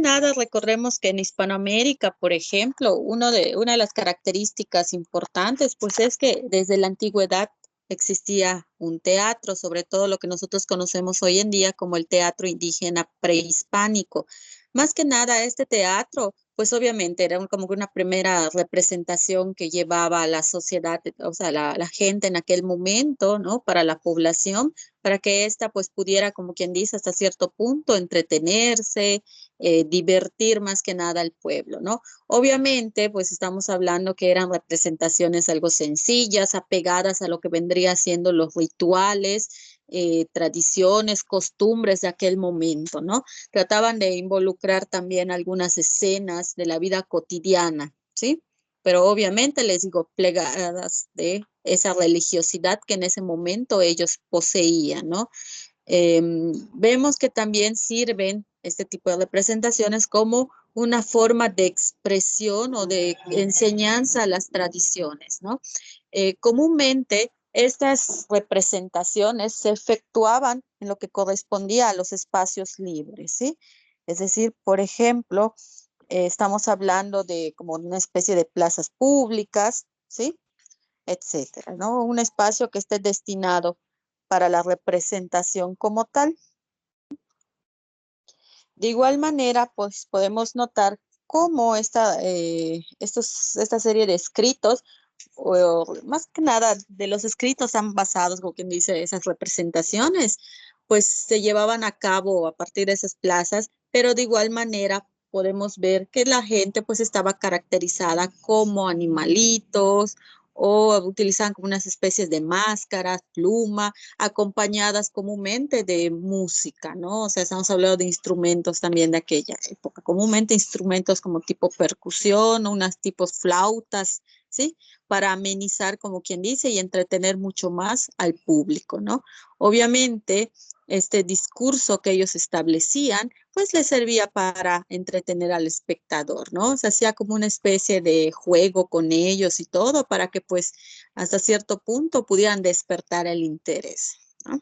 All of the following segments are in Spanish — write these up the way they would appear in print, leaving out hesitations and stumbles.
nada, recordemos que en Hispanoamérica, por ejemplo, una de las características importantes, pues es que desde la antigüedad existía un teatro, sobre todo lo que nosotros conocemos hoy en día como el teatro indígena prehispánico. Más que nada, este teatro, pues obviamente era como que una primera representación que llevaba a la sociedad, o sea, la gente en aquel momento, ¿no? Para la población, para que ésta pues pudiera, como quien dice, hasta cierto punto entretenerse, divertir más que nada al pueblo, ¿no? Obviamente, pues estamos hablando que eran representaciones algo sencillas, apegadas a lo que vendría siendo los rituales, tradiciones, costumbres de aquel momento, ¿no? Trataban de involucrar también algunas escenas de la vida cotidiana, ¿sí? Pero obviamente les digo, plegadas de esa religiosidad que en ese momento ellos poseían, ¿no? Vemos que también sirven este tipo de representaciones como una forma de expresión o de enseñanza a las tradiciones, ¿no? Comúnmente estas representaciones se efectuaban en lo que correspondía a los espacios libres, ¿sí? Es decir, por ejemplo, estamos hablando de como una especie de plazas públicas, ¿sí? Etcétera, ¿no? Un espacio que esté destinado para la representación como tal. De igual manera, pues podemos notar cómo esta serie de escritos, o más que nada de los escritos han basados, como quien dice, esas representaciones, pues se llevaban a cabo a partir de esas plazas, pero de igual manera podemos ver que la gente pues estaba caracterizada como animalitos o utilizaban como unas especies de máscaras, pluma, acompañadas comúnmente de música, ¿no? O sea, estamos hablando de instrumentos también de aquella época, comúnmente instrumentos como tipo percusión, unas tipos flautas, ¿sí? Para amenizar, como quien dice, y entretener mucho más al público, ¿no? Obviamente, este discurso que ellos establecían, pues les servía para entretener al espectador, ¿no? Se hacía como una especie de juego con ellos y todo para que pues hasta cierto punto pudieran despertar el interés, ¿no?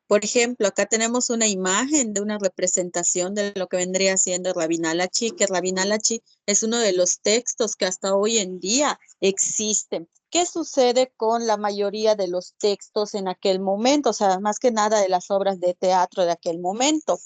Por ejemplo, acá tenemos una imagen de una representación de lo que vendría siendo Rabinalachi, que Rabinalachi es uno de los textos que hasta hoy en día existen. ¿Qué sucede con la mayoría de los textos en aquel momento? O sea, más que nada de las obras de teatro de aquel momento.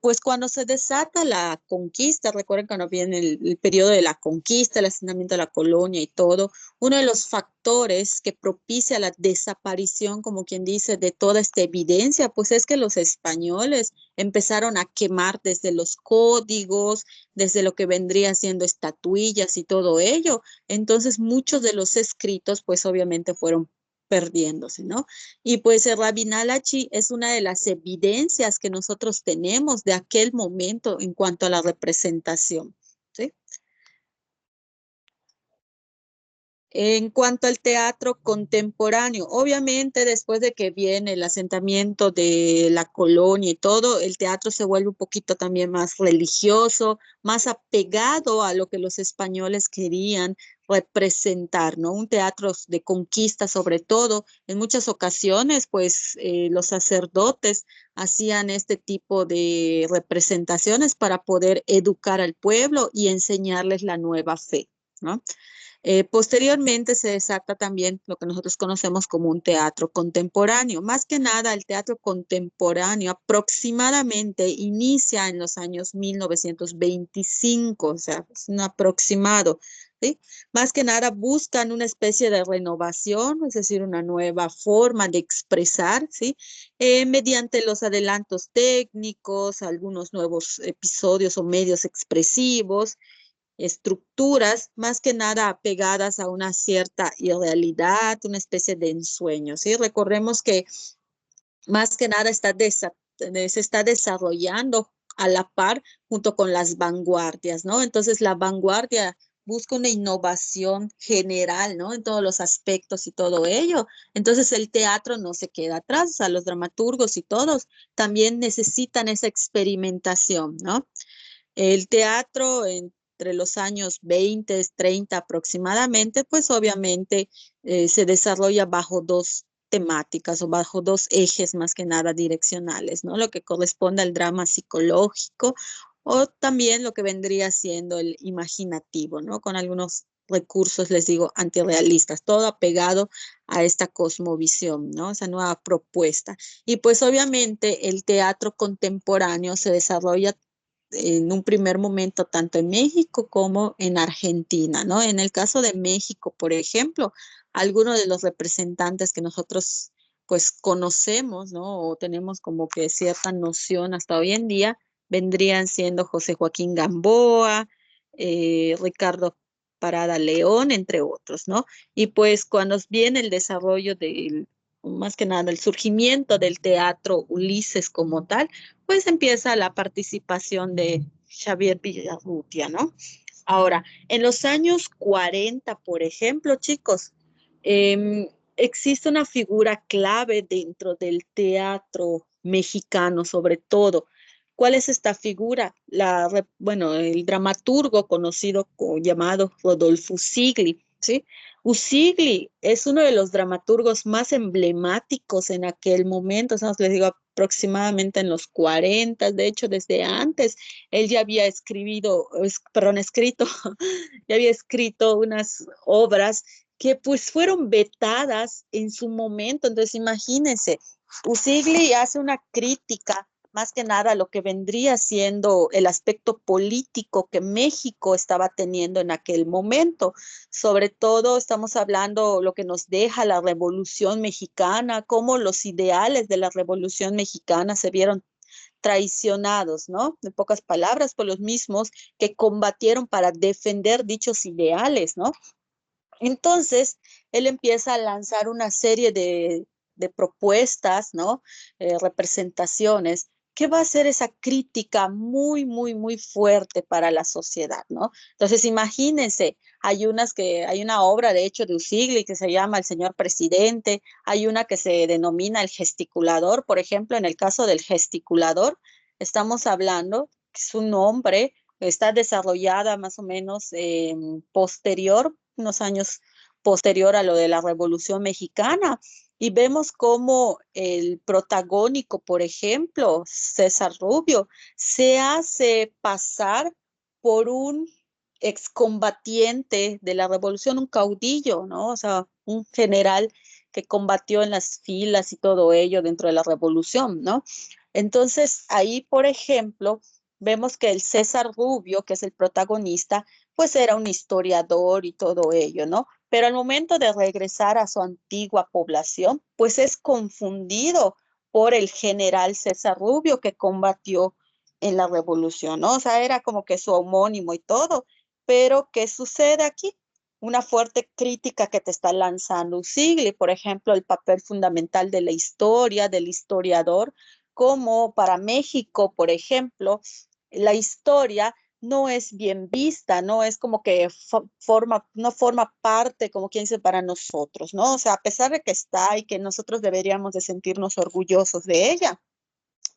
Pues cuando se desata la conquista, recuerden cuando viene el periodo de la conquista, el asentamiento de la colonia y todo, uno de los factores que propicia la desaparición, como quien dice, de toda esta evidencia, pues es que los españoles empezaron a quemar desde los códigos, desde lo que vendría siendo estatuillas y todo ello. Entonces muchos de los escritos, pues obviamente fueron perdiéndose, ¿no? Y pues el Rabinalachi es una de las evidencias que nosotros tenemos de aquel momento en cuanto a la representación, ¿sí? En cuanto al teatro contemporáneo, obviamente después de que viene el asentamiento de la colonia y todo, el teatro se vuelve un poquito también más religioso, más apegado a lo que los españoles querían representar, ¿no? Un teatro de conquista sobre todo. En muchas ocasiones, pues los sacerdotes hacían este tipo de representaciones para poder educar al pueblo y enseñarles la nueva fe, ¿no? Posteriormente se desata también lo que nosotros conocemos como un teatro contemporáneo. Más que nada, el teatro contemporáneo aproximadamente inicia en los años 1925, o sea, es un aproximado, ¿sí? Más que nada buscan una especie de renovación, es decir, una nueva forma de expresar, ¿sí? Mediante los adelantos técnicos, algunos nuevos episodios o medios expresivos, estructuras más que nada apegadas a una cierta irrealidad, una especie de ensueño, ¿sí? Recordemos que más que nada se está desarrollando a la par junto con las vanguardias, ¿no? Entonces la vanguardia busca una innovación general, ¿no? En todos los aspectos y todo ello. Entonces el teatro no se queda atrás, o sea, los dramaturgos y todos también necesitan esa experimentación, ¿no? El teatro entre los años 20, 30 aproximadamente, pues obviamente se desarrolla bajo dos temáticas o bajo dos ejes más que nada direccionales, ¿no? Lo que corresponde al drama psicológico o también lo que vendría siendo el imaginativo, ¿no? Con algunos recursos, les digo, antirrealistas, todo apegado a esta cosmovisión, ¿no? Esa nueva propuesta. Y pues obviamente el teatro contemporáneo se desarrolla en un primer momento tanto en México como en Argentina, ¿no? En el caso de México, por ejemplo, algunos de los representantes que nosotros pues conocemos, ¿no? O tenemos como que cierta noción hasta hoy en día, vendrían siendo José Joaquín Gamboa, Ricardo Parada León, entre otros, ¿no? Y pues cuando viene el desarrollo del, más que nada, el surgimiento del teatro Ulises como tal, pues empieza la participación de Xavier Villarrutia, ¿no? Ahora, en los años 40, por ejemplo, chicos, existe una figura clave dentro del teatro mexicano, sobre todo. ¿Cuál es esta figura? Bueno, el dramaturgo conocido llamado Rodolfo Usigli, ¿sí? Usigli es uno de los dramaturgos más emblemáticos en aquel momento, o sea, les digo, aproximadamente en los 40, de hecho, desde antes, él ya había escrito, ya había escrito unas obras que pues fueron vetadas en su momento. Entonces, imagínense, Usigli hace una crítica más que nada lo que vendría siendo el aspecto político que México estaba teniendo en aquel momento. Sobre todo estamos hablando lo que nos deja la Revolución Mexicana, cómo los ideales de la Revolución Mexicana se vieron traicionados, ¿no? En pocas palabras, por los mismos que combatieron para defender dichos ideales, ¿no? Entonces, él empieza a lanzar una serie de propuestas, ¿no? Representaciones, que va a ser esa crítica muy, muy, muy fuerte para la sociedad, ¿no? Entonces, imagínense, hay una obra, de hecho, de Usigli que se llama El Señor Presidente, hay una que se denomina El Gesticulador, por ejemplo, en el caso del gesticulador, estamos hablando, que es un hombre, está desarrollada más o menos posterior, unos años posterior a lo de la Revolución Mexicana, y vemos cómo el protagónico, por ejemplo, César Rubio, se hace pasar por un excombatiente de la revolución, un caudillo, ¿no? O sea, un general que combatió en las filas y todo ello dentro de la revolución, ¿no? Entonces, ahí, por ejemplo, vemos que el César Rubio, que es el protagonista, pues era un historiador y todo ello, ¿no? Pero al momento de regresar a su antigua población, pues es confundido por el general César Rubio que combatió en la revolución, ¿no? O sea, era como que su homónimo y todo, pero ¿qué sucede aquí? Una fuerte crítica que te está lanzando Usigli, por ejemplo, el papel fundamental de la historia, del historiador, como para México, por ejemplo, la historia no es bien vista, no es como que no forma parte, como quien dice, para nosotros, ¿no? O sea, a pesar de que está y que nosotros deberíamos de sentirnos orgullosos de ella,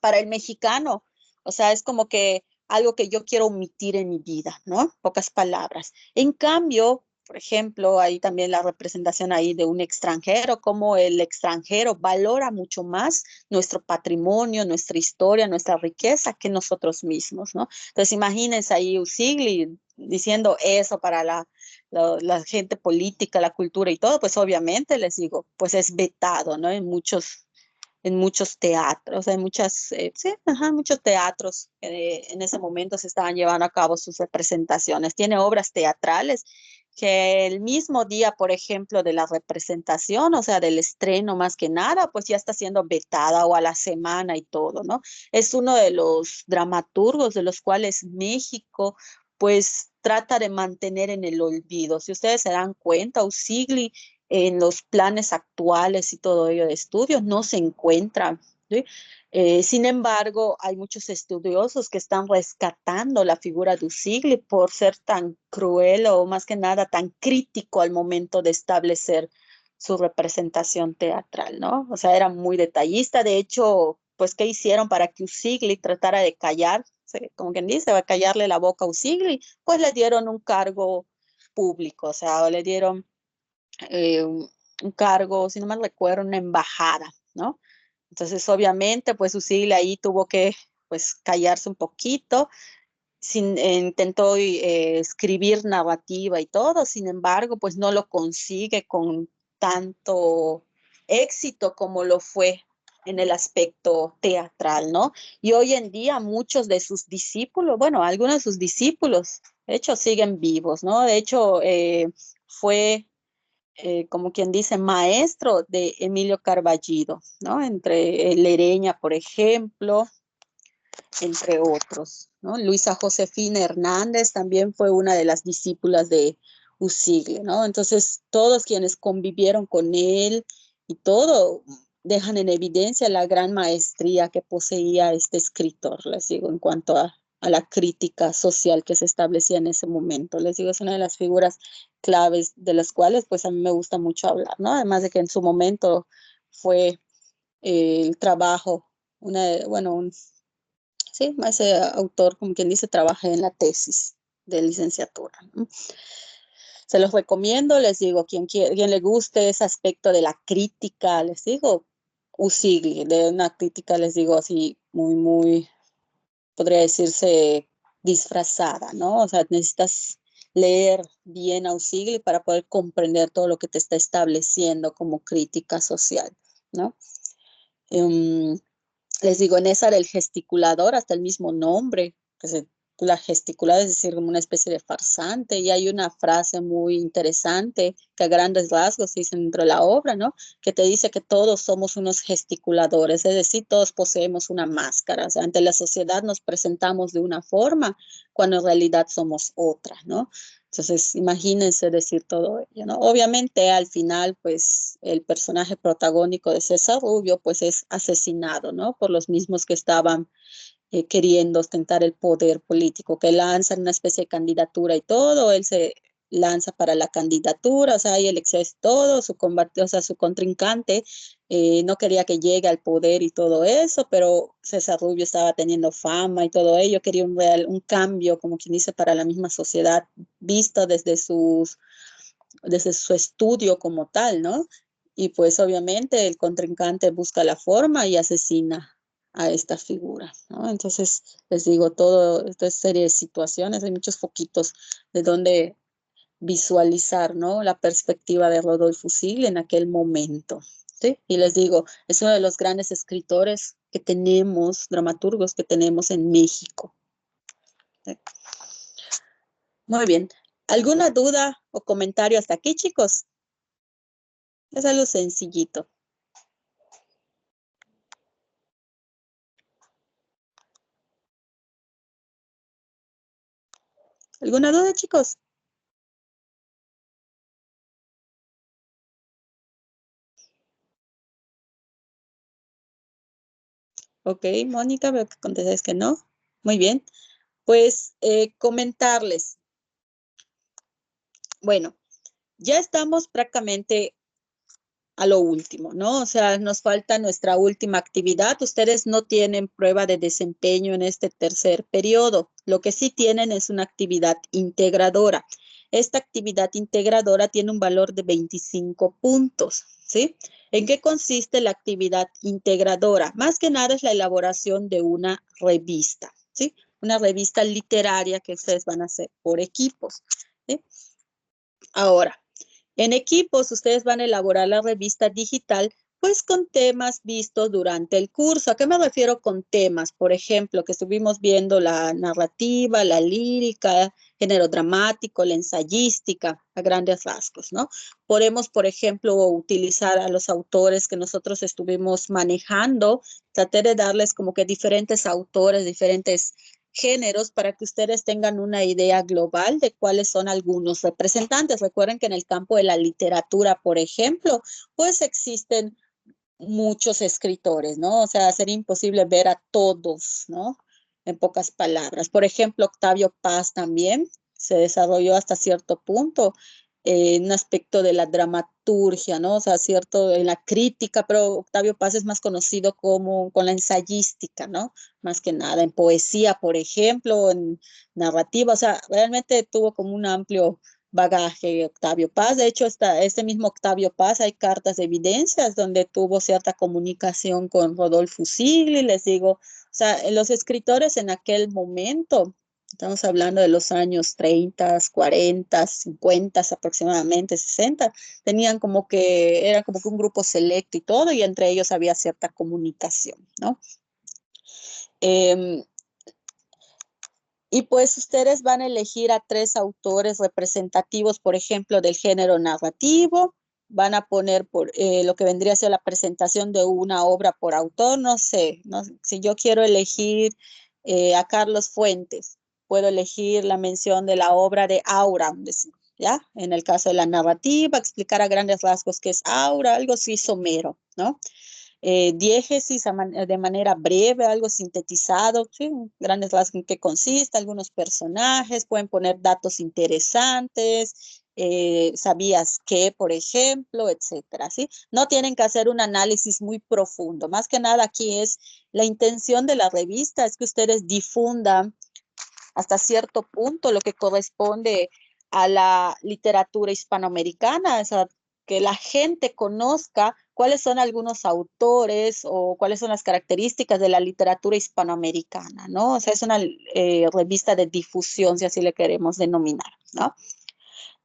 para el mexicano, o sea, es como que algo que yo quiero omitir en mi vida, ¿no? Pocas palabras. En cambio, por ejemplo, hay también la representación ahí de un extranjero, como el extranjero valora mucho más nuestro patrimonio, nuestra historia, nuestra riqueza que nosotros mismos, ¿no? Entonces, imagínense ahí Usigli diciendo eso para la gente política, la cultura y todo, pues obviamente les digo, pues es vetado, ¿no? En muchos teatros, hay sí, ajá, muchos teatros que en ese momento se estaban llevando a cabo sus representaciones. Tiene obras teatrales que el mismo día, por ejemplo, de la representación, o sea, del estreno más que nada, pues ya está siendo vetada o a la semana y todo, ¿no? Es uno de los dramaturgos de los cuales México, pues, trata de mantener en el olvido. Si ustedes se dan cuenta, Usigli en los planes actuales y todo ello de estudios no se encuentra, ¿sí? Sin embargo, hay muchos estudiosos que están rescatando la figura de Usigli por ser tan cruel o más que nada tan crítico al momento de establecer su representación teatral, ¿no? O sea, era muy detallista. De hecho, pues, ¿qué hicieron para que Usigli tratara de callar? Como quien dice, va a callarle la boca a Usigli, pues le dieron un cargo público, o sea, le dieron eh, un cargo, si no me recuerdo, una embajada, ¿no? Entonces, obviamente, pues Usigli ahí tuvo que, pues, callarse un poquito, intentó escribir narrativa y todo, sin embargo, pues no lo consigue con tanto éxito como lo fue en el aspecto teatral, ¿no? Y hoy en día muchos de sus discípulos, bueno, algunos de sus discípulos, de hecho, siguen vivos, ¿no? De hecho, fue como quien dice, maestro de Emilio Carballido, ¿no? Entre Lereña, por ejemplo, entre otros, ¿no? Luisa Josefina Hernández también fue una de las discípulas de Usigli, ¿no? Entonces, todos quienes convivieron con él y todo dejan en evidencia la gran maestría que poseía este escritor, les digo, en cuanto a la crítica social que se establecía en ese momento. Les digo, es una de las figuras claves de las cuales pues a mí me gusta mucho hablar, ¿no? Además de que en su momento fue el trabajo, bueno, sí, ese autor, como quien dice, trabaja en la tesis de licenciatura, ¿no? Se los recomiendo, les digo, quien le guste ese aspecto de la crítica, les digo, Usigli, de una crítica, les digo, así, muy, podría decirse, disfrazada, ¿no? O sea, necesitas leer bien a Usigli para poder comprender todo lo que te está estableciendo como crítica social, ¿no? Um, Les digo, en esa del gesticulador, hasta el mismo nombre, que se, la gesticulada es decir, como una especie de farsante, y hay una frase muy interesante que a grandes rasgos se dice dentro de la obra, ¿no? Que te dice que todos somos unos gesticuladores, es decir, todos poseemos una máscara, o sea, ante la sociedad nos presentamos de una forma cuando en realidad somos otra, ¿no? Entonces, imagínense decir todo ello, ¿no? Obviamente, al final, pues, el personaje protagónico de César Rubio, pues, es asesinado, ¿no? Por los mismos que estaban queriendo ostentar el poder político, que lanzan una especie de candidatura y todo, él se lanza para la candidatura, o sea, hay elecciones, todo, su combate, o sea, su contrincante no quería que llegue al poder y todo eso, pero César Rubio estaba teniendo fama y todo ello, quería un cambio, como quien dice, para la misma sociedad, visto desde su estudio como tal, ¿no? Y pues obviamente el contrincante busca la forma y asesina a esta figura, ¿no? Entonces, les digo, todo esta serie de situaciones, hay muchos foquitos de donde visualizar, ¿no? La perspectiva de Rodolfo Usigli en aquel momento, ¿sí? Y les digo, es uno de los grandes escritores que tenemos, dramaturgos que tenemos en México, ¿sí? Muy bien. ¿Alguna duda o comentario hasta aquí, chicos? Es algo sencillito. ¿Alguna duda, chicos? Ok, Mónica, veo que contestas que no. Muy bien. Pues comentarles. Bueno, ya estamos prácticamente a lo último, ¿no? O sea, nos falta nuestra última actividad. Ustedes no tienen prueba de desempeño en este tercer periodo. Lo que sí tienen es una actividad integradora. Esta actividad integradora tiene un valor de 25 puntos, ¿sí? ¿En qué consiste la actividad integradora? Más que nada es la elaboración de una revista, ¿sí? Una revista literaria que ustedes van a hacer por equipos, ¿sí? Ahora, en equipos, ustedes van a elaborar la revista digital, pues con temas vistos durante el curso. ¿A qué me refiero con temas? Por ejemplo, que estuvimos viendo la narrativa, la lírica, género dramático, la ensayística, a grandes rasgos, ¿no? Podemos, por ejemplo, utilizar a los autores que nosotros estuvimos manejando, tratar de darles como que diferentes autores, diferentes géneros para que ustedes tengan una idea global de cuáles son algunos representantes. Recuerden que en el campo de la literatura, por ejemplo, pues existen muchos escritores, ¿no? O sea, sería imposible ver a todos, ¿no? En pocas palabras. Por ejemplo, Octavio Paz también se desarrolló hasta cierto punto en un aspecto de la dramaturgia, ¿no? O sea, cierto, en la crítica, pero Octavio Paz es más conocido como con la ensayística, ¿no? Más que nada, en poesía, por ejemplo, en narrativa, o sea, realmente tuvo como un amplio bagaje Octavio Paz. De hecho, este mismo Octavio Paz, hay cartas de evidencias donde tuvo cierta comunicación con Rodolfo Usigli, les digo, o sea, los escritores en aquel momento, estamos hablando de los años 30, 40, 50 aproximadamente, 60, tenían como que, era como que un grupo selecto y todo, y entre ellos había cierta comunicación, ¿no? Eh, y pues ustedes van a elegir a 3 autores representativos, por ejemplo, del género narrativo. Van a poner por lo que vendría a ser la presentación de una obra por autor. No sé, no, si yo quiero elegir a Carlos Fuentes, puedo elegir la mención de la obra de Aura, ¿ya? En el caso de la narrativa, explicar a grandes rasgos qué es Aura, algo así somero, ¿no? Diégesis de manera breve, algo sintetizado, ¿sí? Grandes rasgos en qué consiste, algunos personajes, pueden poner datos interesantes, sabías qué, por ejemplo, etcétera, ¿sí? No tienen que hacer un análisis muy profundo, más que nada aquí es la intención de la revista, es que ustedes difundan hasta cierto punto lo que corresponde a la literatura hispanoamericana, o sea, que la gente conozca cuáles son algunos autores o cuáles son las características de la literatura hispanoamericana, ¿no? O sea, es una revista de difusión, si así le queremos denominar, ¿no?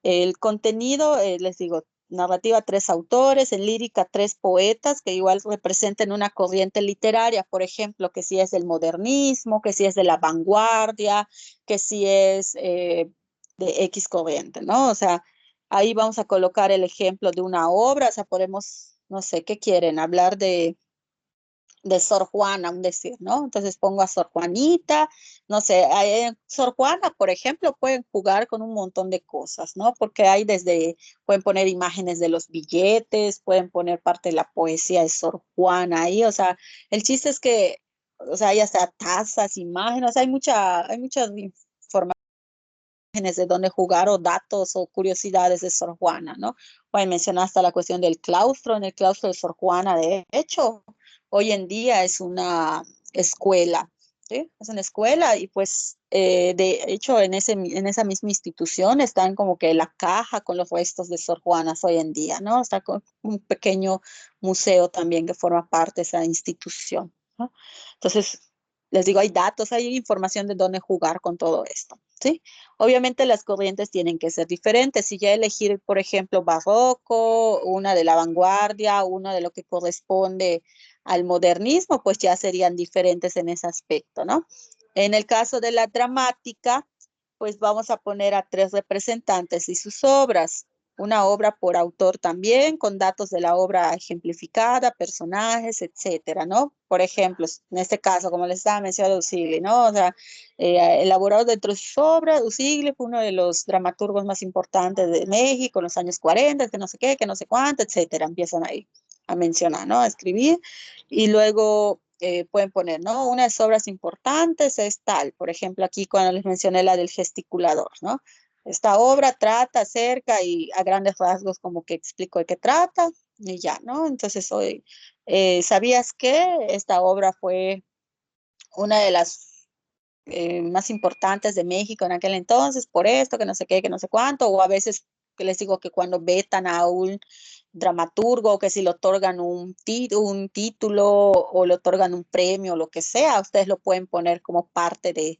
El contenido, les digo, narrativa 3 autores, en lírica 3 poetas que igual representen una corriente literaria, por ejemplo, que si es del modernismo, que si es de la vanguardia, que si es de X corriente, ¿no? O sea, ahí vamos a colocar el ejemplo de una obra, o sea, podemos, no sé, ¿qué quieren? Hablar de Sor Juana, un decir, ¿no? Entonces pongo a Sor Juanita, no sé, Sor Juana, por ejemplo, pueden jugar con un montón de cosas, ¿no? Porque hay desde, pueden poner imágenes de los billetes, pueden poner parte de la poesía de Sor Juana ahí, o sea, el chiste es que, o sea, hay hasta tazas, imágenes, hay muchas informaciones de dónde jugar o datos o curiosidades de Sor Juana, ¿no? Pueden mencionar hasta la cuestión del claustro, en el claustro de Sor Juana, de hecho, hoy en día es una escuela, ¿sí? Es una escuela y pues de hecho en esa misma institución están como que la caja con los restos de Sor Juana hoy en día, ¿no? Está con un pequeño museo también que forma parte de esa institución, ¿no? Entonces, les digo, hay datos, hay información de dónde jugar con todo esto, ¿sí? Obviamente las corrientes tienen que ser diferentes. Si ya elegir, por ejemplo, barroco, una de la vanguardia, una de lo que corresponde al modernismo, pues ya serían diferentes en ese aspecto, ¿no? En el caso de la dramática, pues vamos a poner a 3 representantes y sus obras. Una obra por autor también, con datos de la obra ejemplificada, personajes, etcétera, ¿no? Por ejemplo, en este caso, como les estaba mencionando Usigli, ¿no? O sea, elaborado dentro de sus obras, Usigli fue uno de los dramaturgos más importantes de México en los años 40, que no sé qué, que no sé cuánto, etcétera. Empiezan ahí a mencionar, ¿no? A escribir. Y luego pueden poner, ¿no? Unas obras importantes es tal, por ejemplo, aquí cuando les mencioné la del gesticulador, ¿no? Esta obra trata acerca y a grandes rasgos como que explico de qué trata y ya, ¿no? Entonces, hoy, ¿sabías que esta obra fue una de las más importantes de México en aquel entonces, por esto, que no sé qué, que no sé cuánto, o a veces que les digo que cuando vetan a un dramaturgo, que si le otorgan un título o le otorgan un premio, o lo que sea, ustedes lo pueden poner como parte de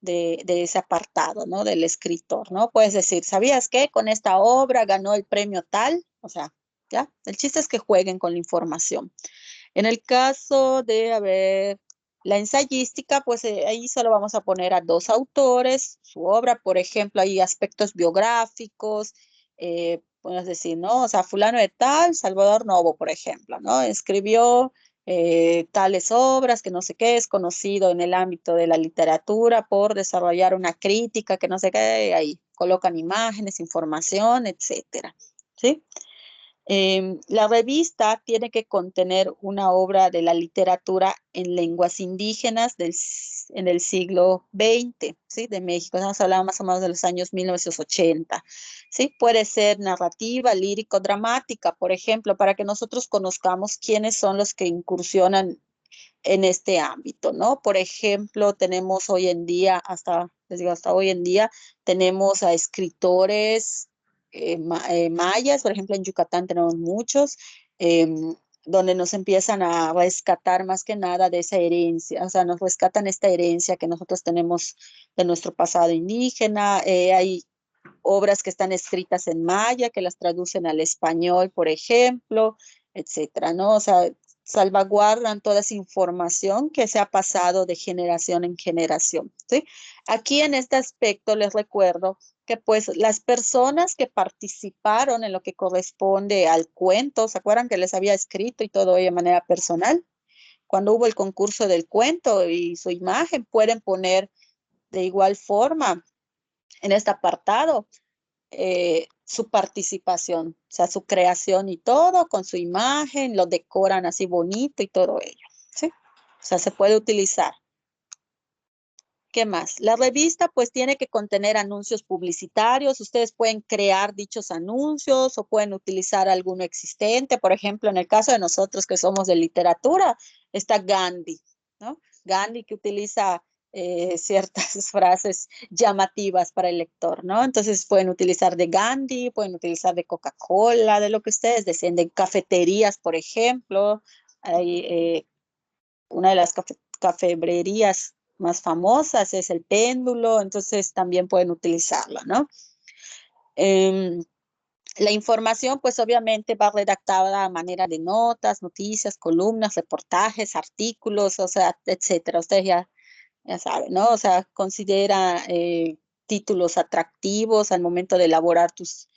ese apartado, ¿no? Del escritor, ¿no? Puedes decir, ¿sabías qué? Con esta obra ganó el premio tal, o sea, ¿ya? El chiste es que jueguen con la información. En el caso de, a ver, la ensayística, pues ahí solo vamos a poner a 2 autores, su obra, por ejemplo, hay aspectos biográficos, podemos decir, ¿no? O sea, fulano de tal, Salvador Novo, por ejemplo, ¿no? Escribió tales obras, que no sé qué, es conocido en el ámbito de la literatura por desarrollar una crítica, que no sé qué, ahí colocan imágenes, información, etcétera, ¿sí? La revista tiene que contener una obra de la literatura en lenguas indígenas en el siglo XX, ¿sí? De México. Estamos hablando más o menos de los años 1980, ¿sí? Puede ser narrativa, lírico, dramática, por ejemplo, para que nosotros conozcamos quiénes son los que incursionan en este ámbito, ¿no? Por ejemplo, tenemos hoy en día, les digo, hasta hoy en día, tenemos a escritores mayas, por ejemplo, en Yucatán tenemos muchos, donde nos empiezan a rescatar más que nada de esa herencia, o sea, nos rescatan esta herencia que nosotros tenemos de nuestro pasado indígena. Hay obras que están escritas en maya, que las traducen al español, por ejemplo, etcétera, ¿no? O sea, salvaguardan toda esa información que se ha pasado de generación en generación, ¿sí? Aquí en este aspecto les recuerdo que pues las personas que participaron en lo que corresponde al cuento, ¿se acuerdan que les había escrito y todo ello de manera personal? Cuando hubo el concurso del cuento y su imagen, pueden poner de igual forma en este apartado su participación, o sea, su creación y todo, con su imagen, lo decoran así bonito y todo ello, ¿sí? O sea, se puede utilizar. ¿Qué más? La revista pues tiene que contener anuncios publicitarios. Ustedes pueden crear dichos anuncios o pueden utilizar alguno existente. Por ejemplo, en el caso de nosotros que somos de literatura, está Gandhi, ¿no? Gandhi que utiliza ciertas frases llamativas para el lector, ¿no? Entonces pueden utilizar de Gandhi, pueden utilizar de Coca-Cola, de lo que ustedes deseen, de cafeterías, por ejemplo. Hay una de las cafebrerías más famosas es el péndulo, entonces también pueden utilizarla, ¿no? Eh, la información, pues obviamente va redactada a manera de notas, noticias, columnas, reportajes, artículos, o sea, etcétera. Ustedes ya saben, ¿no? O sea, considera títulos atractivos al momento de elaborar tus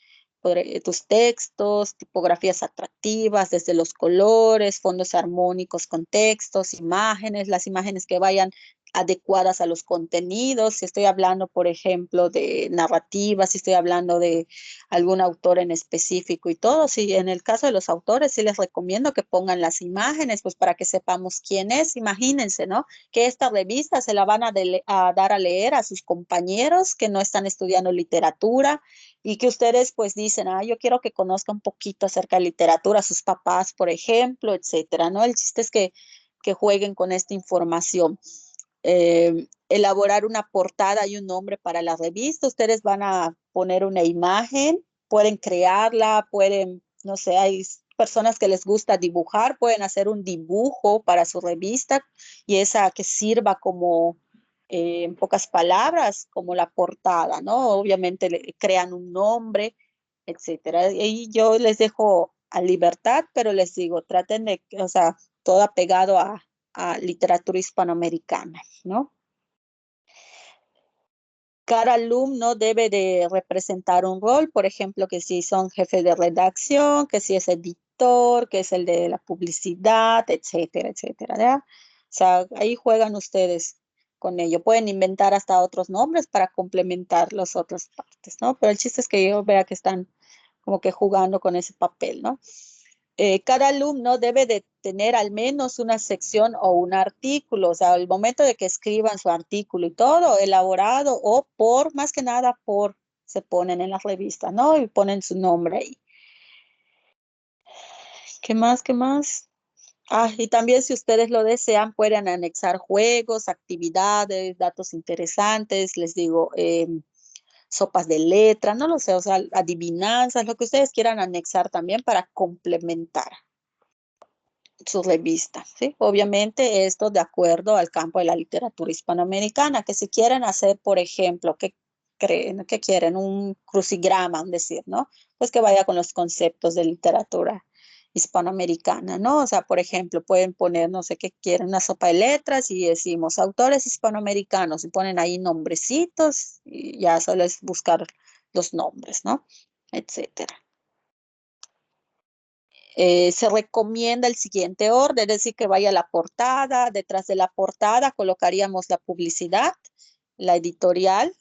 textos, tipografías atractivas, desde los colores, fondos armónicos con textos, imágenes, las imágenes que vayan adecuadas a los contenidos. Si estoy hablando, por ejemplo, de narrativa, si estoy hablando de algún autor en específico y todo, si en el caso de los autores, sí les recomiendo que pongan las imágenes, pues para que sepamos quién es. Imagínense, ¿no? Que esta revista se la van a dar a leer a sus compañeros que no están estudiando literatura y que ustedes pues dicen, yo quiero que conozca un poquito acerca de literatura, a sus papás, por ejemplo, etcétera, ¿no? El chiste es que jueguen con esta información. Elaborar una portada y un nombre para la revista. Ustedes van a poner una imagen, pueden crearla, pueden, no sé, hay personas que les gusta dibujar, pueden hacer un dibujo para su revista y esa que sirva como, en pocas palabras, como la portada, ¿no? Obviamente le crean un nombre, etcétera. Y yo les dejo a libertad, pero les digo, traten de, o sea, todo apegado a literatura hispanoamericana, ¿no? Cada alumno debe de representar un rol, por ejemplo, que si son jefe de redacción, que si es editor, que es el de la publicidad, etcétera, etcétera, ¿ya? O sea, ahí juegan ustedes con ello. Pueden inventar hasta otros nombres para complementar las otras partes, ¿no? Pero el chiste es que yo vea que están como que jugando con ese papel, ¿no? Cada alumno debe de tener al menos una sección o un artículo, o sea, al momento de que escriban su artículo y todo, elaborado o por, más que nada por, se ponen en las revistas, ¿no? Y ponen su nombre ahí. ¿Qué más? ¿Qué más? Y también si ustedes lo desean, pueden anexar juegos, actividades, datos interesantes, les digo, sopas de letra, no lo sé, o sea, adivinanzas, lo que ustedes quieran anexar también para complementar su revista, ¿sí? Obviamente esto de acuerdo al campo de la literatura hispanoamericana, que si quieren hacer, por ejemplo, que creen, que quieren un crucigrama, un decir, ¿no? Pues que vaya con los conceptos de literatura hispanoamericana, ¿no? O sea, por ejemplo, pueden poner, no sé qué quieren, una sopa de letras y decimos autores hispanoamericanos y ponen ahí nombrecitos y ya solo es buscar los nombres, ¿no? Etcétera. Se recomienda el siguiente orden, es decir, que vaya la portada, detrás de la portada colocaríamos la publicidad, la editorial,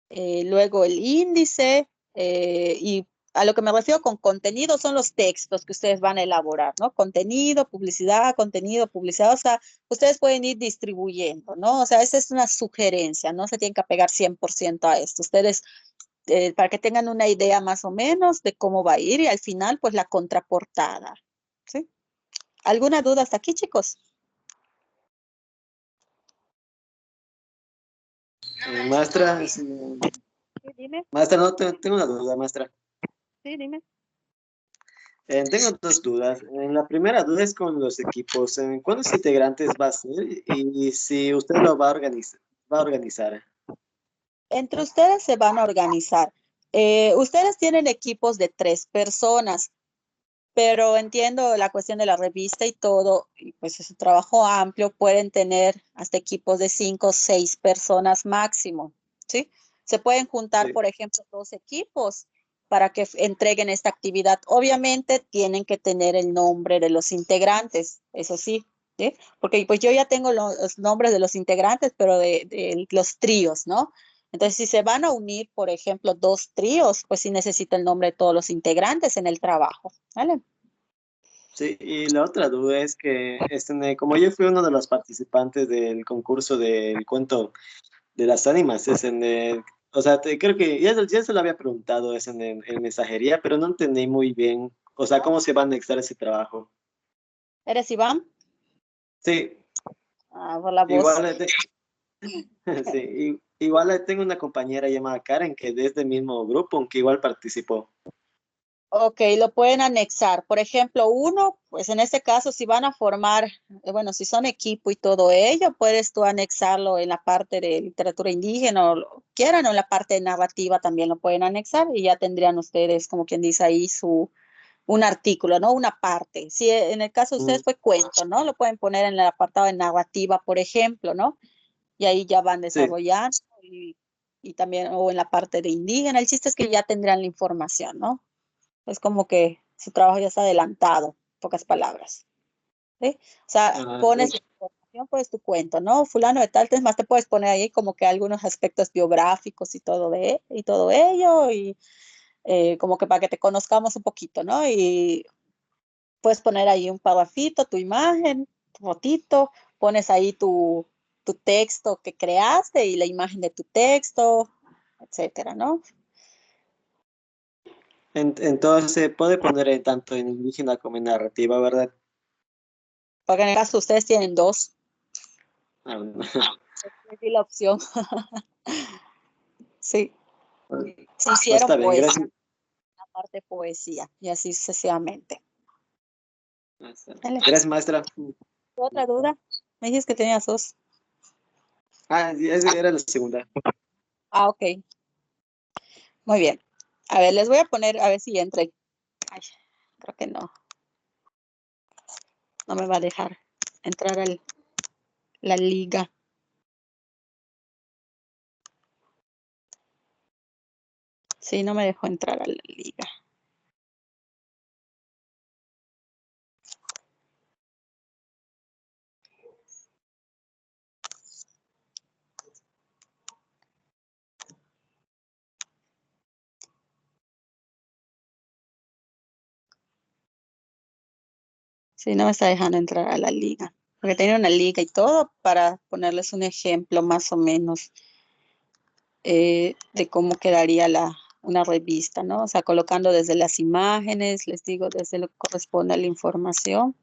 luego el índice y a lo que me refiero con contenido son los textos que ustedes van a elaborar, ¿no? Contenido, publicidad, o sea, ustedes pueden ir distribuyendo, ¿no? O sea, esa es una sugerencia, no se tienen que apegar 100% a esto. Ustedes para que tengan una idea más o menos de cómo va a ir y al final, pues la contraportada. ¿Sí? ¿Alguna duda hasta aquí, chicos? Maestra, Sí, dime. maestra, no, tengo una duda, maestra. Sí, dime. Tengo dos dudas. La primera duda es con los equipos. ¿Cuántos integrantes va a ser? Y si usted lo va a organizar, va a organizar. Entre ustedes se van a organizar. Ustedes tienen equipos de 3 personas, pero entiendo la cuestión de la revista y todo, y pues es un trabajo amplio, pueden tener hasta equipos de 5 o 6 personas máximo, ¿sí? Se pueden juntar, Sí. por ejemplo, 2 equipos para que entreguen esta actividad. Obviamente tienen que tener el nombre de los integrantes, eso sí, ¿sí? Porque pues yo ya tengo los nombres de los integrantes, pero de los tríos, ¿no? Entonces, si se van a unir, por ejemplo, 2 tríos, pues sí necesito el nombre de todos los integrantes en el trabajo, ¿vale? Sí, y la otra duda es que como yo fui uno de los participantes del concurso del cuento de las ánimas, o sea, creo que ya se lo había preguntado es en mensajería, pero no entendí muy bien, o sea, cómo se va a anexar ese trabajo. ¿Eres Iván? Sí, Ah, por la voz. igual, sí, igual tengo una compañera llamada Karen que de este mismo grupo, aunque igual participó. Ok, lo pueden anexar. Por ejemplo, uno, pues en este caso, si van a formar, bueno, si son equipo y todo ello, puedes tú anexarlo en la parte de literatura indígena o lo quieran, o en la parte de narrativa también lo pueden anexar y ya tendrían ustedes, como quien dice ahí, un artículo, ¿no? Una parte. Si en el caso de Mm, ustedes fue cuento, ¿no? Lo pueden poner en el apartado de narrativa, por ejemplo, ¿no? Y ahí ya van sí, desarrollando y también, o en la parte de indígena. El chiste es que ya tendrán la información, ¿no? Es como que su trabajo ya está adelantado, en pocas palabras. ¿Sí? O sea, ah, pones información, pues tu cuento, ¿no? Fulano de tal, es más, te puedes poner ahí como que algunos aspectos biográficos y todo ello, y como que para que te conozcamos un poquito, ¿no? Y puedes poner ahí un parrafito, tu imagen, tu fotito, pones ahí tu texto que creaste y la imagen de tu texto, etcétera, ¿no? entonces se puede poner tanto en indígena como en narrativa, ¿verdad? Porque en el caso ustedes tienen dos, Ah, bueno. les di la opción. Sí, se No, hicieron está bien, poesía, gracias. aparte poesía, y así sucesivamente. Dale. Gracias, maestra. ¿Otra duda? Me dijiste que tenías dos. Ah, sí, esa era la segunda. Ah, ok. Muy bien. A ver, les voy a poner, a ver si entre. Ay, creo que no. No me va a dejar entrar a la liga. Sí, no me dejó entrar a la liga. Sí, no me está dejando entrar a la liga. Porque tenía una liga y todo para ponerles un ejemplo más o menos de cómo quedaría una revista, ¿no? O sea, colocando desde las imágenes, les digo, desde lo que corresponde a la información,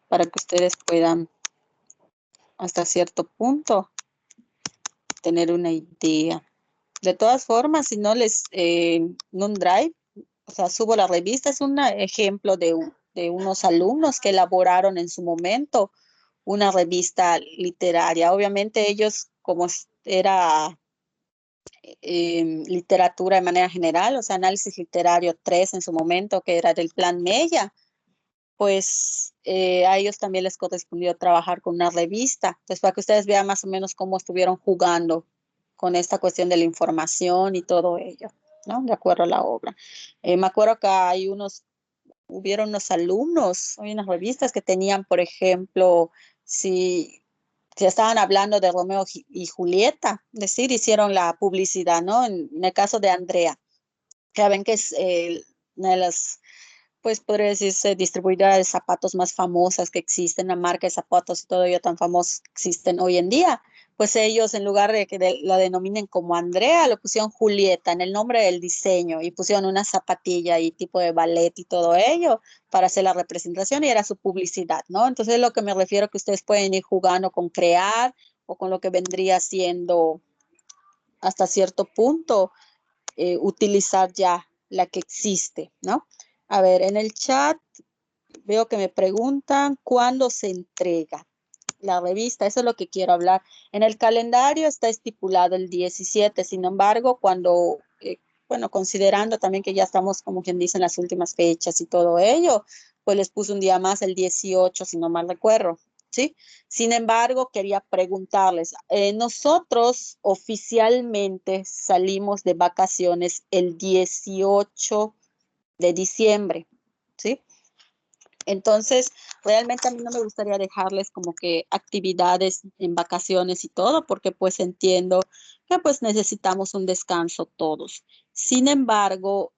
para que ustedes puedan hasta cierto punto tener una idea. De todas formas, si no en un drive, o sea, subo la revista, es un ejemplo de unos alumnos que elaboraron en su momento una revista literaria. Obviamente ellos, como era literatura de manera general, o sea, análisis literario 3 en su momento, que era del plan Mella, pues a ellos también les correspondió trabajar con una revista. Entonces, para que ustedes vean más o menos cómo estuvieron jugando con esta cuestión de la información y todo ello, ¿no? De acuerdo a la obra. Me acuerdo que hubieron unos alumnos, hay unas revistas que tenían, por ejemplo, si estaban hablando de Romeo y Julieta, es decir, hicieron la publicidad, ¿no? En el caso de Andrea, que ven que es una de las, pues podría decirse, distribuidora de zapatos más famosas que existen, la marca de zapatos y todo ello tan famosos que existen hoy en día, pues ellos en lugar de que la denominen como Andrea, lo pusieron Julieta en el nombre del diseño y pusieron una zapatilla y tipo de ballet y todo ello para hacer la representación y era su publicidad, ¿no? Entonces lo que me refiero que ustedes pueden ir jugando con crear o con lo que vendría siendo hasta cierto punto utilizar ya la que existe, ¿no? A ver, en el chat veo que me preguntan cuándo se entrega la revista, eso es lo que quiero hablar. En el calendario está estipulado el 17, sin embargo, cuando, bueno, considerando también que ya estamos, como quien dice, en las últimas fechas y todo ello, pues les puse un día más, el 18, si no mal recuerdo, ¿sí? Sin embargo, quería preguntarles, nosotros oficialmente salimos de vacaciones el 18 de diciembre, ¿sí? Entonces, realmente a mí no me gustaría dejarles como que actividades en vacaciones y todo, porque pues entiendo que pues necesitamos un descanso todos. Sin embargo,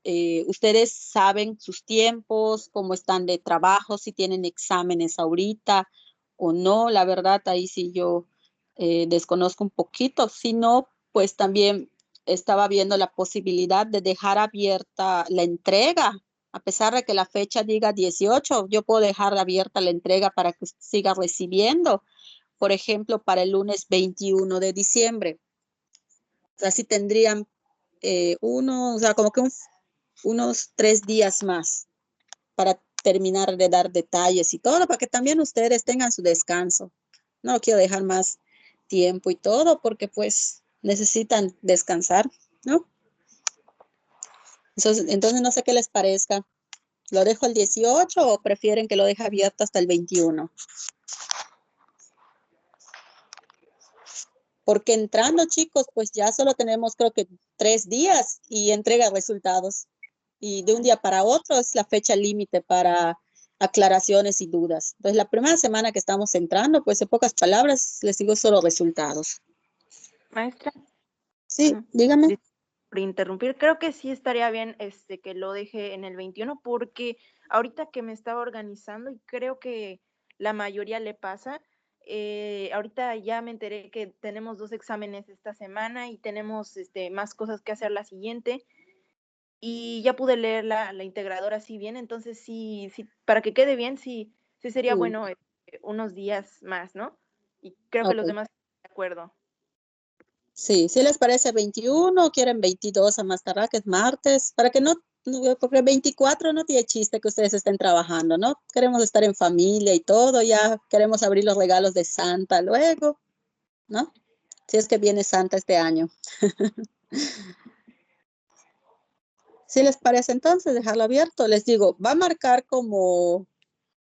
ustedes saben sus tiempos, cómo están de trabajo, si tienen exámenes ahorita o no. La verdad, ahí sí yo desconozco un poquito. Si no, pues también estaba viendo la posibilidad de dejar abierta la entrega a pesar de que la fecha diga 18, yo puedo dejar abierta la entrega para que usted siga recibiendo, por ejemplo, para el lunes 21 de diciembre. O sea, sí tendrían o sea, como que unos 3 días más para terminar de dar detalles y todo, para que también ustedes tengan su descanso. No quiero dejar más tiempo y todo, porque pues necesitan descansar, ¿no? Entonces no sé qué les parezca. ¿Lo dejo el 18 o prefieren que lo deje abierto hasta el 21? Porque entrando, chicos, pues ya solo tenemos creo que 3 días y entrega resultados. Y de un día para otro es la fecha límite para aclaraciones y dudas. Entonces, la primera semana que estamos entrando, pues en pocas palabras, les digo solo resultados. Maestra. Sí, dígame. Por interrumpir, creo que sí estaría bien que lo deje en el 21 porque ahorita que me estaba organizando y creo que la mayoría le pasa, ahorita ya me enteré que tenemos 2 exámenes esta semana y tenemos más cosas que hacer la siguiente y ya pude leer la integradora así bien, entonces sí, para que quede bien, sí sería bueno unos días más, ¿no? Y creo que los demás están de acuerdo. Sí, si les parece 21, quieren 22 a más tardar, que es martes, para que no, porque 24 no tiene chiste que ustedes estén trabajando, ¿no? Queremos estar en familia y todo, ya queremos abrir los regalos de Santa luego, ¿no? Si es que viene Santa este año. Si les parece entonces dejarlo abierto, les digo, va a marcar como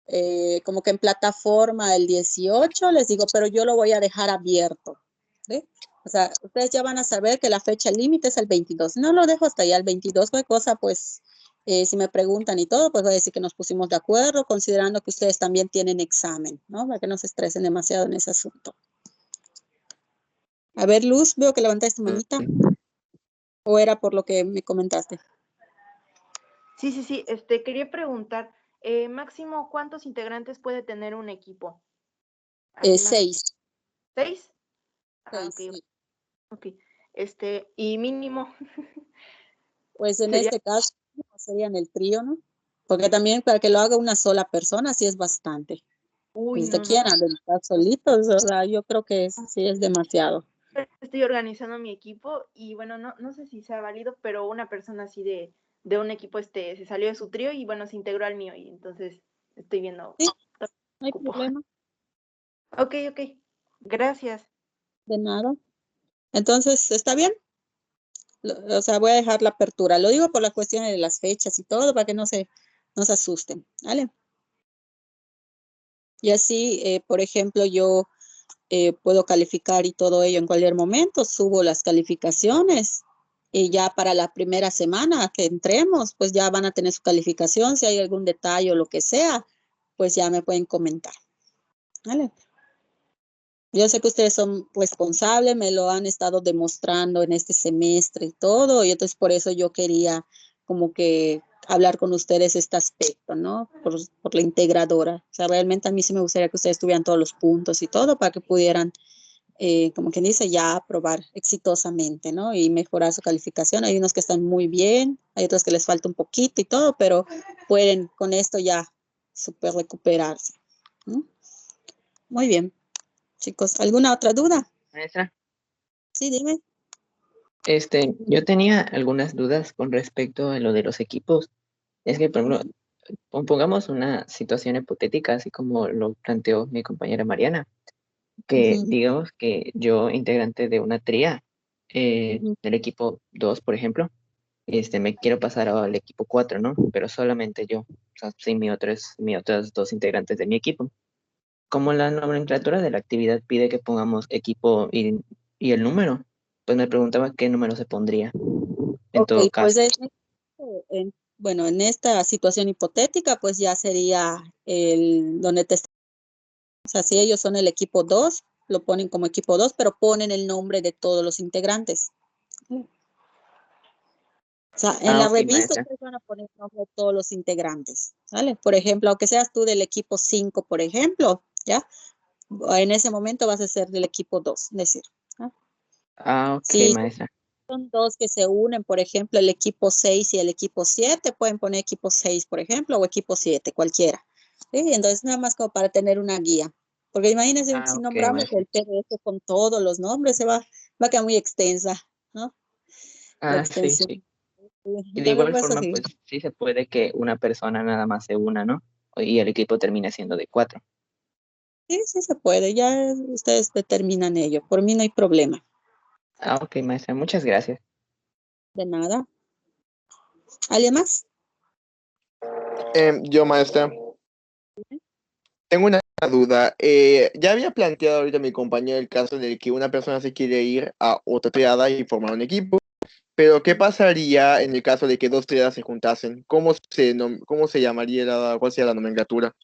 que en plataforma el 18, les digo, pero yo lo voy a dejar abierto, ¿sí? O sea, ustedes ya van a saber que la fecha límite es el 22. No lo dejo hasta allá el 22, cualquier cosa, pues, si me preguntan y todo, pues voy a decir que nos pusimos de acuerdo, considerando que ustedes también tienen examen, ¿no? Para que no se estresen demasiado en ese asunto. A ver, Luz, veo que levantaste tu manita. ¿O era por lo que me comentaste? Sí, quería preguntar, máximo, ¿cuántos integrantes puede tener un equipo? 6. 6. Seis, Ok, sí. ok. Y mínimo. Pues en Sería, este caso sería en el trío, ¿no? Porque también para que lo haga una sola persona sí es bastante. uy, Si usted no. quiera estar solitos, o sea, yo creo que sí es demasiado. Estoy organizando mi equipo y bueno, no sé si sea válido, pero una persona así de un equipo se salió de su trío y bueno, se integró al mío y entonces estoy viendo. Sí, no hay Cupo. problema. Ok, gracias. De nada. Entonces, ¿está bien? O sea, voy a dejar la apertura. Lo digo por las cuestiones de las fechas y todo, para que no se asusten, ¿vale? Y así, por ejemplo, yo puedo calificar y todo ello en cualquier momento, subo las calificaciones y ya para la primera semana que entremos, pues ya van a tener su calificación, si hay algún detalle o lo que sea, pues ya me pueden comentar, ¿vale? Yo sé que ustedes son responsables, me lo han estado demostrando en este semestre y todo, y entonces por eso yo quería como que hablar con ustedes este aspecto, ¿no? Por la integradora. O sea, realmente a mí sí me gustaría que ustedes tuvieran todos los puntos y todo para que pudieran como quien dice, ya aprobar exitosamente, ¿no? Y mejorar su calificación. Hay unos que están muy bien, hay otros que les falta un poquito y todo, pero pueden con esto ya súper recuperarse, ¿no? Muy bien, chicos. ¿Alguna otra duda? Maestra, Sí, dime. yo tenía algunas dudas con respecto a lo de los equipos. Es que, por ejemplo, pongamos una situación hipotética, así como lo planteó mi compañera Mariana, que Ujú, digamos que yo, integrante de una tría, ujú. del equipo 2 por ejemplo, me quiero pasar al equipo 4, ¿no? Pero solamente yo, o sea, sin mis otras dos integrantes de mi equipo. Como la nomenclatura de la actividad pide que pongamos equipo y el número, pues me preguntaba qué número se pondría en Ok, todo pues caso. bueno, en esta situación hipotética, pues ya sería el donde te, o sea, si ellos son el equipo 2, lo ponen como equipo 2, pero ponen el nombre de todos los integrantes. O sea, en Ah, la ok, revista maestra. ustedes van a poner el nombre de todos los integrantes, ¿vale? Por ejemplo, aunque seas tú del equipo 5, por ejemplo, ¿ya? En ese momento vas a ser del equipo 2, es decir, ¿no? Ah, ok, Si maestra. son dos que se unen, por ejemplo, el equipo 6 y el equipo 7, pueden poner equipo 6, por ejemplo, o equipo 7, cualquiera. ¿Sí? Entonces, nada más como para tener una guía. Porque imagínense, Ah, si ok, nombramos maestra. el PDF con todos los nombres, va a quedar muy extensa, ¿no? La Ah, sí, extensión. sí. Sí, Y de entonces, igual pues forma, así. pues sí se puede que una persona nada más se una, ¿no? Y el equipo termine siendo de 4. Sí, sí se puede, ya ustedes determinan ello. Por mí no hay problema. Ah, ok, maestra, muchas gracias. De nada. ¿Alguien más? Yo, maestra, tengo una duda. Ya había planteado ahorita mi compañero el caso de que una persona se quiere ir a otra triada y formar un equipo, pero ¿qué pasaría en el caso de que dos triadas se juntasen? ¿Cómo se llamaría cuál sería la nomenclatura?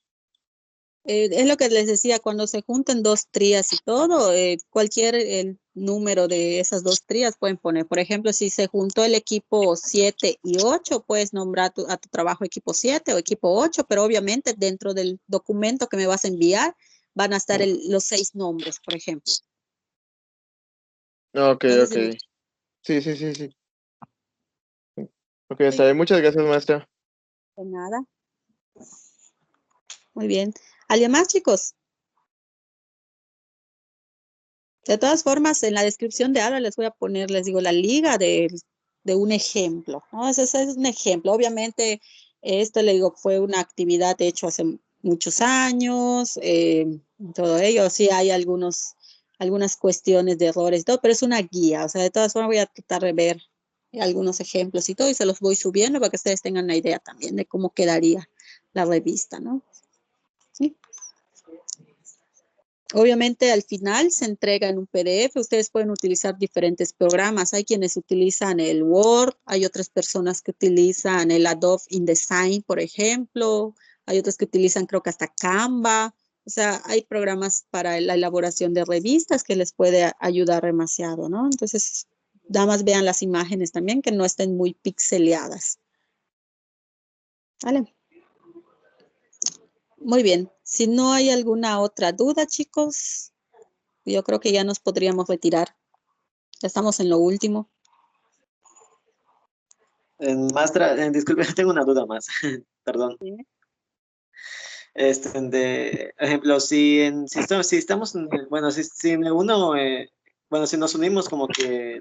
Es lo que les decía, cuando se juntan dos trías y todo, cualquier el número de esas dos trías pueden poner. Por ejemplo, si se juntó el equipo 7 y 8, puedes nombrar a tu trabajo equipo 7 o equipo 8, pero obviamente dentro del documento que me vas a enviar van a estar los 6 nombres, por ejemplo. Ok, No sé ok. si me... Sí, sí, sí, sí. Ok, está Sí, bien. Muchas gracias, maestra. de nada. Muy bien. ¿Alguien más, chicos? De todas formas, en la descripción de ahora les voy a poner, les digo, la liga de un ejemplo, ¿no? Ese es un ejemplo. Obviamente, esto, le digo, fue una actividad hecha hace muchos años, todo ello. Sí hay algunas cuestiones de errores y todo, pero es una guía. O sea, de todas formas voy a tratar de ver algunos ejemplos y todo, y se los voy subiendo para que ustedes tengan una idea también de cómo quedaría la revista, ¿no? Sí. Obviamente al final se entrega en un PDF, ustedes pueden utilizar diferentes programas, hay quienes utilizan el Word, hay otras personas que utilizan el Adobe InDesign, por ejemplo, hay otros que utilizan creo que hasta Canva, o sea, hay programas para la elaboración de revistas que les puede ayudar demasiado, ¿no? Entonces, nada más vean las imágenes también que no estén muy pixeleadas. ¿Vale? Muy bien, si no hay alguna otra duda, chicos, yo creo que ya nos podríamos retirar. Ya estamos en lo último. Maestra, disculpe, tengo una duda más. Perdón. Sí. De ejemplo, si estamos, bueno, si me uno, bueno, si nos unimos como que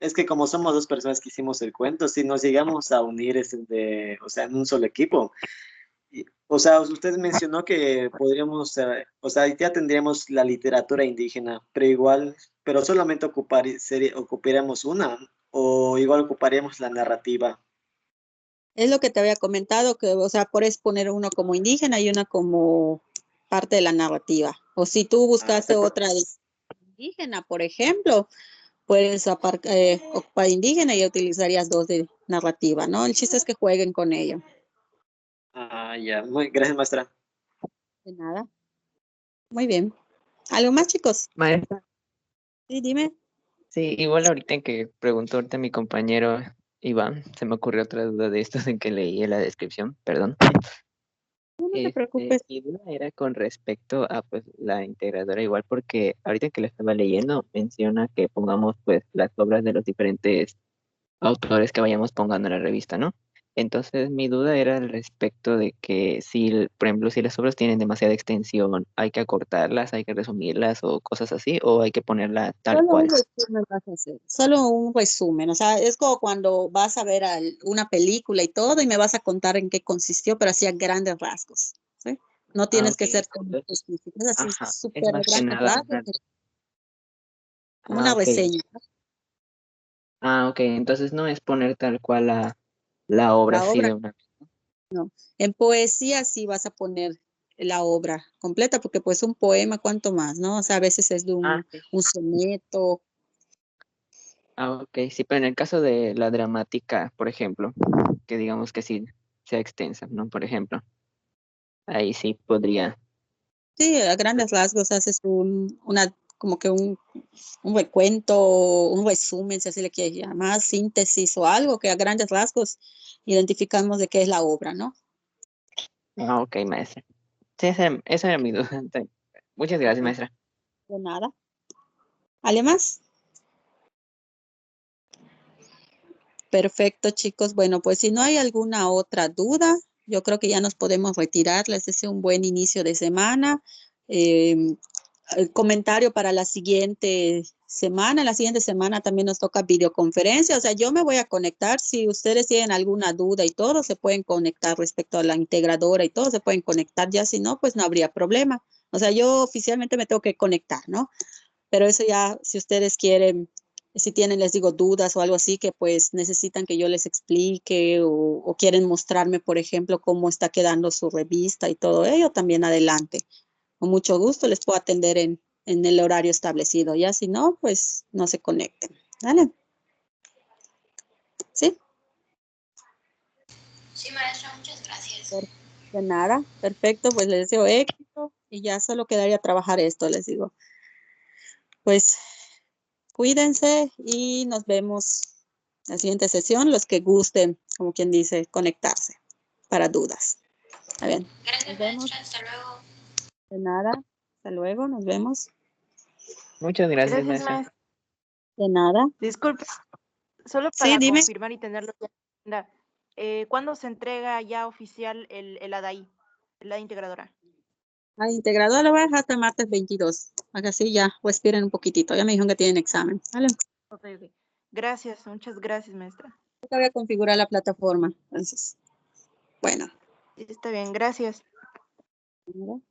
es que como somos dos personas que hicimos el cuento, si nos llegamos a unir o sea, en un solo equipo, o sea, usted mencionó que podríamos, o sea, ya tendríamos la literatura indígena, pero igual, pero solamente ocuparíamos una, o igual ocuparíamos la narrativa. Es lo que te había comentado, que, o sea, puedes poner uno como indígena y una como parte de la narrativa. O si tú Ah, buscaste otra de indígena, por ejemplo, puedes ocupar indígena y utilizarías dos de narrativa, ¿no? El chiste es que jueguen con ello. Ya, gracias, maestra. De nada. Muy bien. ¿Algo más, chicos? Maestra, Sí, dime. sí, igual ahorita que preguntó ahorita mi compañero Iván, se me ocurrió otra duda de estos en que leí en la descripción, perdón. No te preocupes. Mi duda era con respecto a pues la integradora igual porque ahorita que la estaba leyendo menciona que pongamos pues las obras de los diferentes autores que vayamos pongando en la revista, ¿no? Entonces mi duda era al respecto de que si, por ejemplo, si las obras tienen demasiada extensión, hay que acortarlas, hay que resumirlas o cosas así, o hay que ponerla tal Solo cual. un resumen vas a hacer, solo un resumen, o sea, es como cuando vas a ver una película y todo y me vas a contar en qué consistió, pero así a grandes rasgos, ¿sí? No tienes que Ok, ser tan entonces, específico, es así ajá, es súper a más que grandes nada rasgos, como una ok. reseña, ¿no? Ok, entonces no es poner tal cual la obra La así obra, de una. no. En poesía sí vas a poner la obra completa, porque pues un poema, ¿cuánto más, no? O sea, a veces es de Sí. un soneto. Ok, sí, pero en el caso de la dramática, por ejemplo, que digamos que sí sea extensa, ¿no? Por ejemplo, ahí sí podría. Sí, a grandes rasgos haces como que un recuento, un resumen, si así le quieres llamar, síntesis o algo que a grandes rasgos identificamos de qué es la obra, ¿no? Ok, maestra. Sí, esa era mi duda. Muchas gracias, Ok, maestra. de nada. ¿Algo más? Perfecto, chicos. Bueno, pues si no hay alguna otra duda, yo creo que ya nos podemos retirar. Les deseo un buen inicio de semana. Eh, el comentario para la siguiente semana. La siguiente semana también nos toca videoconferencia. O sea, yo me voy a conectar. Si ustedes tienen alguna duda y todo, se pueden conectar respecto a la integradora y todo, se pueden conectar. Ya si no, pues no habría problema. O sea, yo oficialmente me tengo que conectar, ¿no? Pero eso ya, si ustedes quieren, si tienen, les digo, dudas o algo así que pues necesitan que yo les explique o quieren mostrarme, por ejemplo, cómo está quedando su revista y todo ello, también adelante. Con mucho gusto les puedo atender en el horario establecido. Ya si no, pues no se conecten. ¿Vale? ¿Sí? Sí, maestra, muchas gracias. De nada. Perfecto, pues les deseo éxito y ya solo quedaría trabajar esto, les digo. Pues cuídense y nos vemos en la siguiente sesión, los que gusten, como quien dice, conectarse para dudas. Está bien. Gracias, Nos vemos. maestra. Hasta luego. De nada. Hasta luego. Nos vemos. Muchas gracias, Gracias, maestra. maestra. De nada. Disculpe, solo Sí, para dime. confirmar y tenerlo ya en agenda, ¿cuándo se entrega ya oficial el ADAI, la integradora? Al integrador lo voy a dejar hasta martes 22. Así ya, respiren un poquitito. Ya me dijeron que tienen examen. ¿Vale? Ok. Gracias, muchas gracias, maestra. Ahorita voy a configurar la plataforma. Entonces, bueno. Sí, está bien, gracias. ¿No?